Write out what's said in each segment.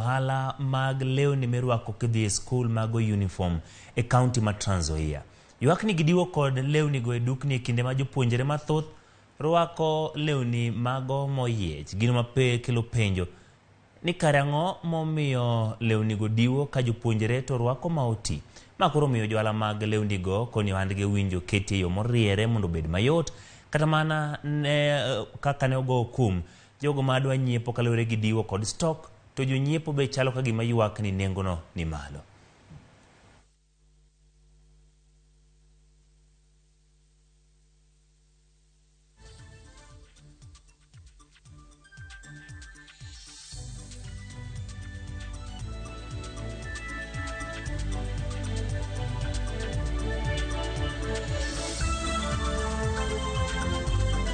ohala mag lewni mirwako kidhi e skul mago uniform e county ma Trans Nzoia. Ywak ni gidiwo kod lewni go e dukni e kinde ma jopuonjre mathoth rwako lewni mago moyiech. Gino mape kelo penjo ni karang'o momiyo lewni go diwo ka jopuonjre to rwako ma oti. Ma koro miyo johala mag lewni go koni ohandgi winjo keti yo moriere mondo bed mayot kata mana kaka ne ogo kum jogo madwa nyiepo kalore gi diwo kod stock to jonyiepo be chalo ka gima ywak ni nengono ni malo.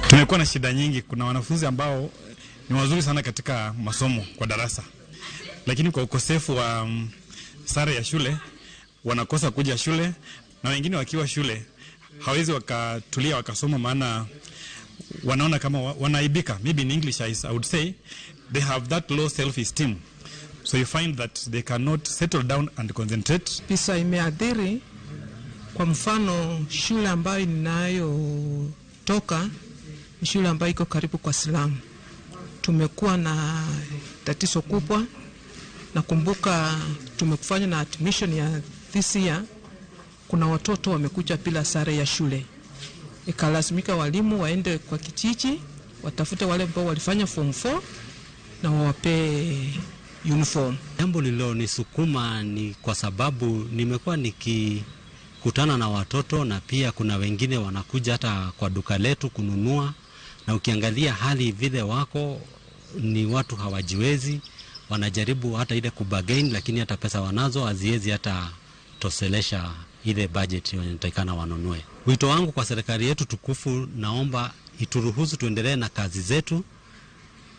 Tumekuwa na shida nyingi. Kuna wanafunzi ambao ni wazuri sana katika masomo kwa darasa, lakini kwa ukosefu wa sare ya shule wanakosa kuja shule, na wengine wakiwa shule hawezi wakatulia wakasoma, maana wanaona kama wanaibika. Maybe in English I would say they have that low self-esteem, so you find that they cannot settle down and concentrate. Pisa imeathiri, kwa mfano shule ambayo ninayotoka shule ambayo iko karibu kwa Slamu. Tumekuwa na tatizo kubwa. Nakumbuka tumekufanya na admission ya this year, kuna watoto wamekuja bila sare ya shule. Ikalazimika walimu waende kwa kijiji watafute wale ambao walifanya form 4 na wawape uniform. Jambo lililonisukuma ni kwa sababu nimekuwa nikikutana na watoto, na pia kuna wengine wanakuja hata kwa duka letu kununua, na ukiangalia hali vile wako ni watu hawajiwezi, wanajaribu hata ile kubagain, lakini hata pesa wanazo haziwezi hata toselesha ile budget inayotakana wanunue. Wito wangu kwa serikali yetu tukufu, naomba ituruhusu tuendelee na kazi zetu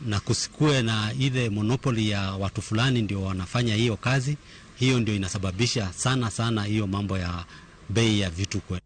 na kusikue na ile monopoly ya watu fulani ndio wanafanya hiyo kazi. Hiyo ndio inasababisha sana hiyo mambo ya bei ya vitu kwetu.